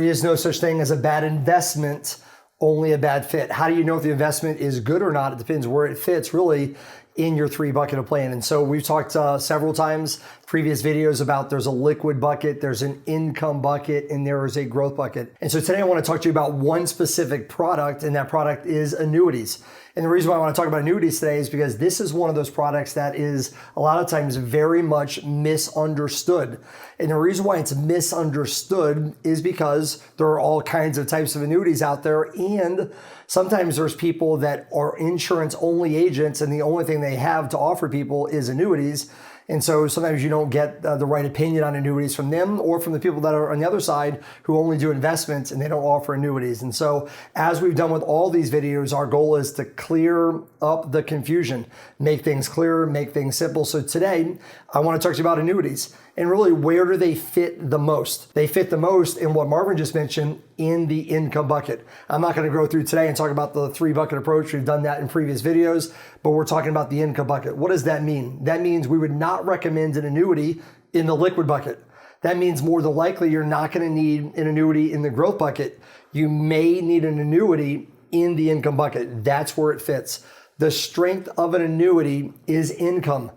There is no such thing as a bad investment, only a bad fit. How do you know if the investment is good or not? It depends where it fits really in your 3 bucket of plan. And so we've talked several times, previous videos, about there's a liquid bucket, there's an income bucket, and there is a growth bucket. And so today I want to talk to you about one specific product, and that product is annuities. And the reason why I want to talk about annuities today is because this is one of those products that is a lot of times very much misunderstood. And the reason why it's misunderstood is because there are all kinds of types of annuities out there, and sometimes there's people that are insurance only agents and the only thing they have to offer people is annuities. And so sometimes you don't get the right opinion on annuities from them or from the people that are on the other side who only do investments and they don't offer annuities. And so as we've done with all these videos, our goal is to clear up the confusion, make things clearer, make things simple. So today I want to talk to you about annuities and really where do they fit the most? They fit the most in what Marvin just mentioned, in the income bucket. I'm not going to go through today and talk about the 3-bucket approach. We've done that in previous videos, but we're talking about the income bucket. What does that mean? That means we would not recommend an annuity in the liquid bucket. That means more than likely you're not going to need an annuity in the growth bucket. You may need an annuity in the income bucket. That's where it fits. The strength of an annuity is income.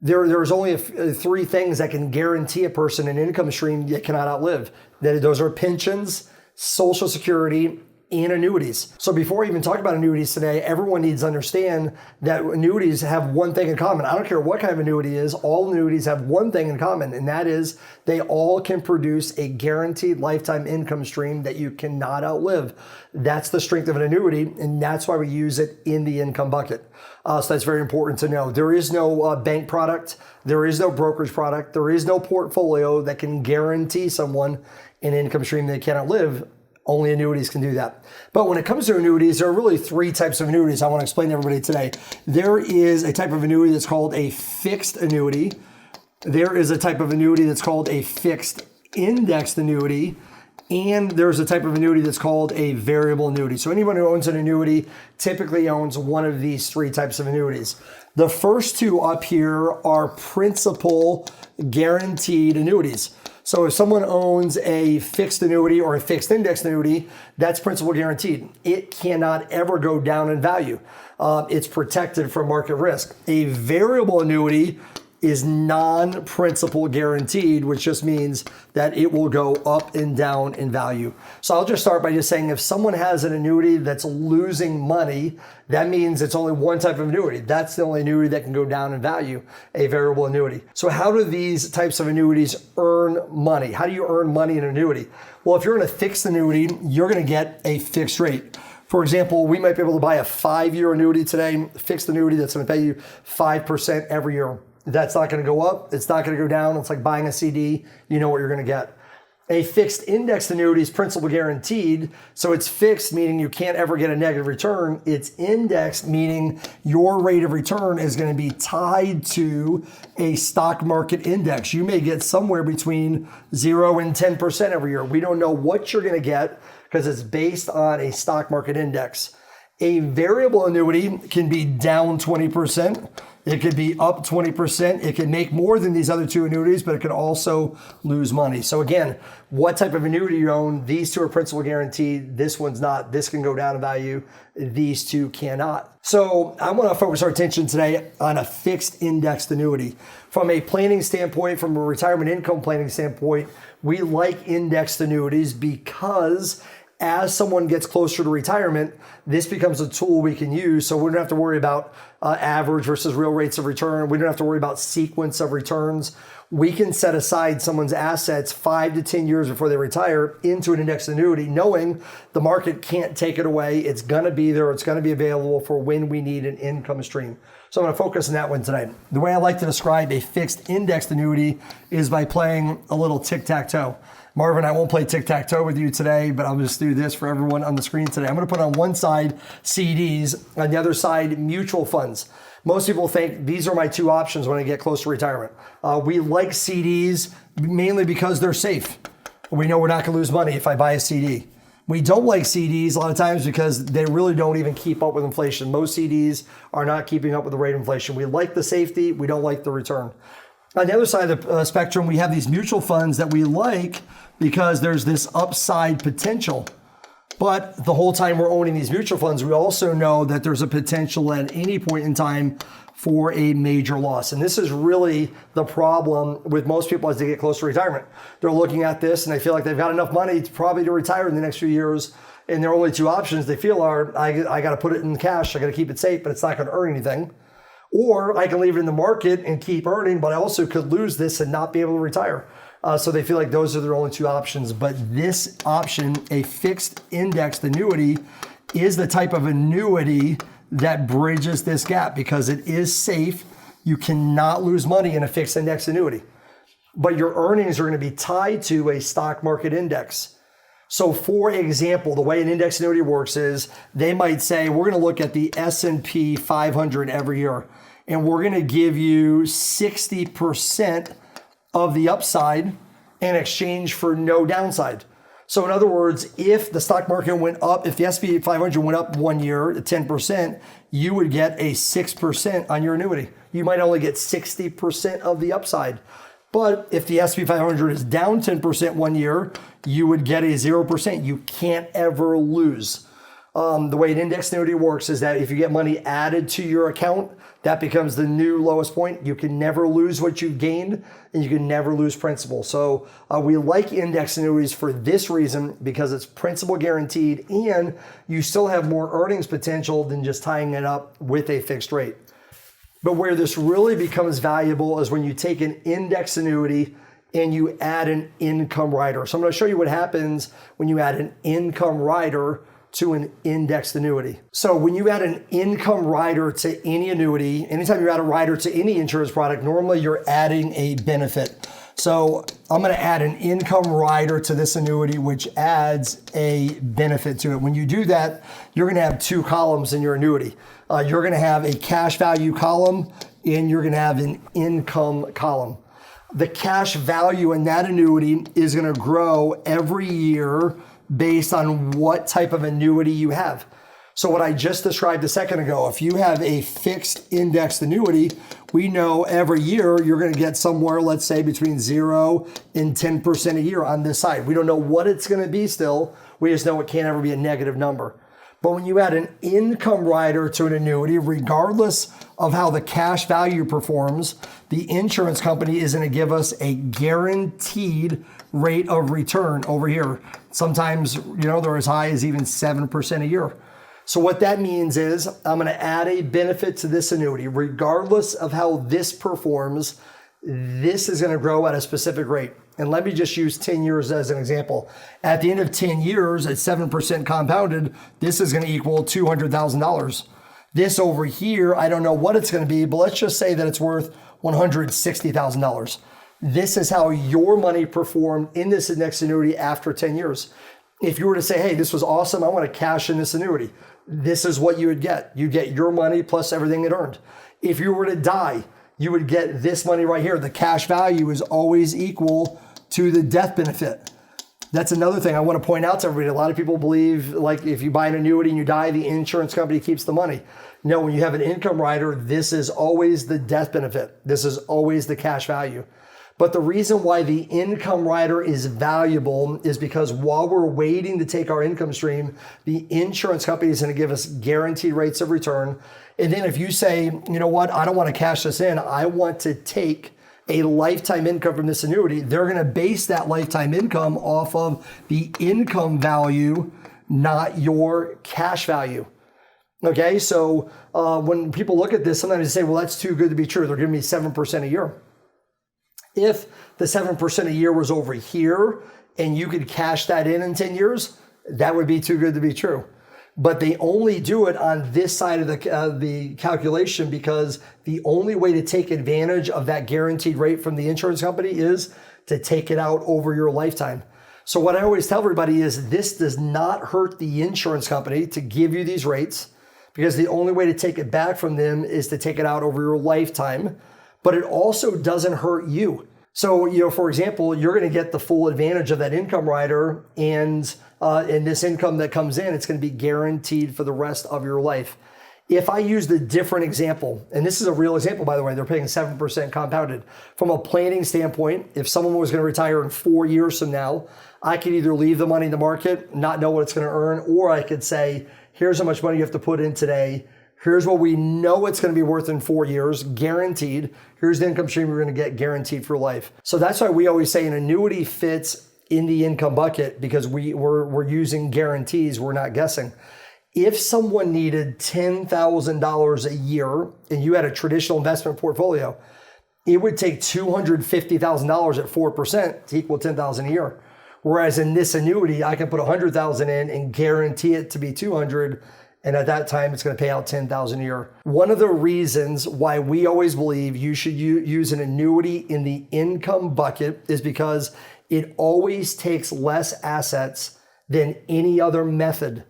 There's only 3 things that can guarantee a person an income stream you cannot outlive. Those are pensions, Social Security, and annuities. So before I even talk about annuities today, everyone needs to understand that annuities have one thing in common. I don't care what kind of annuity it is, all annuities have one thing in common, and that is they all can produce a guaranteed lifetime income stream that you cannot outlive. That's the strength of an annuity, and that's why we use it in the income bucket. So that's very important to know. There is no bank product, there is no brokerage product, there is no portfolio that can guarantee someone an income stream they cannot live. Only annuities can do that. But when it comes to annuities, there are really 3 types of annuities I want to explain to everybody today. There is a type of annuity that's called a fixed annuity. There is a type of annuity that's called a fixed indexed annuity. And there's a type of annuity that's called a variable annuity. So anyone who owns an annuity typically owns one of these 3 types of annuities. The first 2 up here are principal guaranteed annuities. So if someone owns a fixed annuity or a fixed index annuity, that's principal guaranteed. It cannot ever go down in value. It's protected from market risk. A variable annuity is non-principal guaranteed, which just means that it will go up and down in value. So I'll just start by just saying if someone has an annuity that's losing money, that means it's only one type of annuity. That's the only annuity that can go down in value, a variable annuity. So how do these types of annuities earn money? How do you earn money in an annuity? Well, if you're in a fixed annuity, you're going to get a fixed rate. For example, we might be able to buy a 5-year annuity today, fixed annuity that's going to pay you 5% every year. That's not going to go up. It's not going to go down. It's like buying a CD. You know what you're going to get. A fixed index annuity is principal guaranteed. So it's fixed, meaning you can't ever get a negative return. It's indexed, meaning your rate of return is going to be tied to a stock market index. You may get somewhere between 0 and 10% every year. We don't know what you're going to get because it's based on a stock market index. A variable annuity can be down 20%. It could be up 20%. It can make more than these other 2 annuities, but it could also lose money. So again, what type of annuity you own, these 2 are principal guaranteed. This one's not. This can go down in value. These 2 cannot. So I want to focus our attention today on a fixed indexed annuity. From a planning standpoint, from a retirement income planning standpoint, we like indexed annuities because as someone gets closer to retirement, this becomes a tool we can use. So we don't have to worry about average versus real rates of return. We don't have to worry about sequence of returns. We can set aside someone's assets 5 to 10 years before they retire into an indexed annuity, knowing the market can't take it away. It's going to be there. It's going to be available for when we need an income stream. So I'm going to focus on that one today. The way I like to describe a fixed indexed annuity is by playing a little tic-tac-toe. Marvin, I won't play tic-tac-toe with you today, but I'll just do this for everyone on the screen today. I'm going to put on one side CDs, on the other side mutual funds. Most people think these are my 2 options when I get close to retirement. We like CDs mainly because they're safe. We know we're not going to lose money if I buy a CD. We don't like CDs a lot of times because they really don't even keep up with inflation. Most CDs are not keeping up with the rate of inflation. We like the safety. We don't like the return. On the other side of the spectrum, we have these mutual funds that we like because there's this upside potential. But the whole time we're owning these mutual funds, we also know that there's a potential at any point in time for a major loss. And this is really the problem with most people as they get close to retirement. They're looking at this and they feel like they've got enough money to retire in the next few years. And their only two options they feel are, I got to put it in cash, I got to keep it safe, but it's not going to earn anything. Or I can leave it in the market and keep earning, but I also could lose this and not be able to retire. So they feel like those are their only two options. But this option, a fixed indexed annuity, is the type of annuity that bridges this gap because it is safe. You cannot lose money in a fixed indexed annuity. But your earnings are going to be tied to a stock market index. So for example, the way an index annuity works is they might say, we're going to look at the S&P 500 every year, and we're going to give you 60% of the upside in exchange for no downside. So in other words, if the stock market went up, if the S&P 500 went up 1 year at 10%, you would get a 6% on your annuity. You might only get 60% of the upside. But if the S&P 500 is down 10% 1 year, you would get a 0%. You can't ever lose. The way an index annuity works is that if you get money added to your account, that becomes the new lowest point. You can never lose what you've gained, and you can never lose principal. So we like index annuities for this reason, because it's principal guaranteed and you still have more earnings potential than just tying it up with a fixed rate. But where this really becomes valuable is when you take an index annuity and you add an income rider. So I'm going to show you what happens when you add an income rider to an indexed annuity. So when you add an income rider to any annuity, anytime you add a rider to any insurance product, normally you're adding a benefit. So I'm going to add an income rider to this annuity, which adds a benefit to it. When you do that, you're going to have two columns in your annuity. You're going to have a cash value column and you're going to have an income column. The cash value in that annuity is going to grow every year based on what type of annuity you have. So what I just described a second ago, if you have a fixed indexed annuity, we know every year you're going to get somewhere, let's say between 0 and 10% a year on this side. We don't know what it's going to be still. We just know it can't ever be a negative number. But when you add an income rider to an annuity, regardless of how the cash value performs, the insurance company is going to give us a guaranteed rate of return over here. Sometimes, they're as high as even 7% a year. So what that means is I'm going to add a benefit to this annuity. Regardless of how this performs, this is going to grow at a specific rate. And let me just use 10 years as an example. At the end of 10 years at 7% compounded, this is going to equal $200,000. This over here, I don't know what it's going to be, but let's just say that it's worth $160,000. This is how your money performed in this index annuity after 10 years. If you were to say, hey, this was awesome, I want to cash in this annuity, this is what you would get. You get your money plus everything it earned. If you were to die, you would get this money right here. The cash value is always equal to the death benefit. That's another thing I want to point out to everybody. A lot of people believe like if you buy an annuity and you die, the insurance company keeps the money. No, when you have an income rider, this is always the death benefit. This is always the cash value. But the reason why the income rider is valuable is because while we're waiting to take our income stream, the insurance company is going to give us guaranteed rates of return. And then if you say, you know what, I don't want to cash this in, I want to take a lifetime income from this annuity, they're going to base that lifetime income off of the income value, not your cash value. Okay, so when people look at this, sometimes they say, well, that's too good to be true. They're giving me 7% a year. If the 7% a year was over here and you could cash that in 10 years, that would be too good to be true. But they only do it on this side of the calculation because the only way to take advantage of that guaranteed rate from the insurance company is to take it out over your lifetime. So what I always tell everybody is this does not hurt the insurance company to give you these rates because the only way to take it back from them is to take it out over your lifetime. But it also doesn't hurt you. So, for example, you're going to get the full advantage of that income rider and this income that comes in, it's going to be guaranteed for the rest of your life. If I used a different example, and this is a real example, by the way, they're paying 7% compounded. From a planning standpoint, if someone was going to retire in 4 years from now, I could either leave the money in the market, not know what it's going to earn, or I could say, here's how much money you have to put in today. Here's what we know it's going to be worth in 4 years, guaranteed. Here's the income stream you're going to get guaranteed for life. So that's why we always say an annuity fits in the income bucket, because we're using guarantees, we're not guessing. If someone needed $10,000 a year and you had a traditional investment portfolio, it would take $250,000 at 4% to equal $10,000 a year. Whereas in this annuity, I can put $100,000 in and guarantee it to be $200,000. And at that time, it's going to pay out $10,000 a year. One of the reasons why we always believe you should use an annuity in the income bucket is because it always takes less assets than any other method.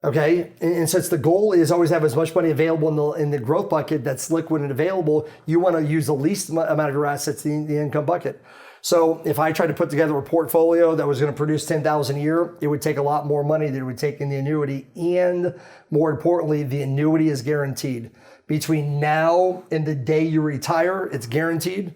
Okay, and since the goal is always have as much money available in the growth bucket that's liquid and available, you want to use the least amount of your assets in the income bucket. So if I tried to put together a portfolio that was going to produce $10,000 a year, it would take a lot more money than it would take in the annuity. And more importantly, the annuity is guaranteed. Between now and the day you retire, it's guaranteed.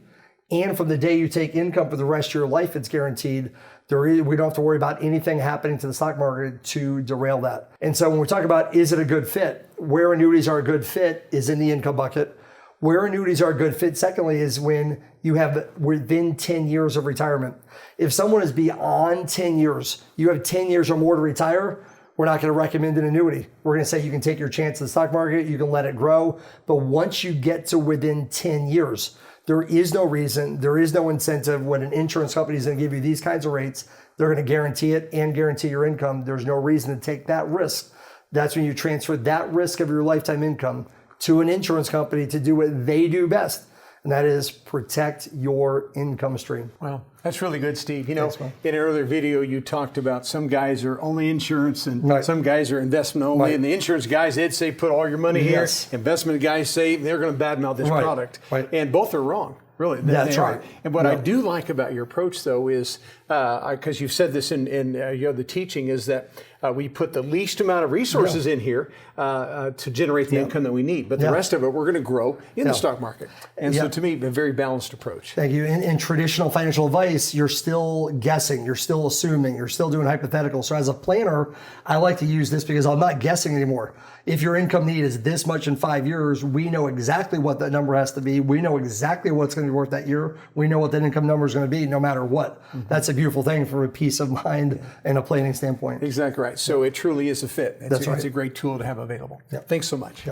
And from the day you take income for the rest of your life, it's guaranteed. We don't have to worry about anything happening to the stock market to derail that. And so when we talk about, is it a good fit? Where annuities are a good fit is in the income bucket. Where annuities are a good fit, secondly, is when you have within 10 years of retirement. If someone is beyond 10 years, you have 10 years or more to retire, we're not going to recommend an annuity. We're going to say you can take your chance in the stock market, you can let it grow. But once you get to within 10 years, there is no reason, there is no incentive when an insurance company is going to give you these kinds of rates. They're going to guarantee it and guarantee your income. There's no reason to take that risk. That's when you transfer that risk of your lifetime income to an insurance company to do what they do best, and that is protect your income stream. Well, that's really good, Steve. You know, in an earlier video, you talked about some guys are only insurance and some guys are investment only. And the insurance guys, they'd say, put all your money here. Investment guys say they're going to badmouth this product. And both are wrong. Really, that's right. And what I do like about your approach, though, is because you've said this in the teaching, is that we put the least amount of resources in here to generate the income that we need, but the rest of it we're going to grow in the stock market. And so, to me, a very balanced approach. Thank you. In traditional financial advice, you're still guessing, you're still assuming, you're still doing hypotheticals. So as a planner, I like to use this because I'm not guessing anymore. If your income need is this much in 5 years, we know exactly what that number has to be. We know exactly what's going to be worth that year. We know what that income number is going to be no matter what. That's a beautiful thing from a peace of mind and a planning standpoint. Exactly right. So it truly is a fit. That's right. It's a great tool to have available. Thanks so much.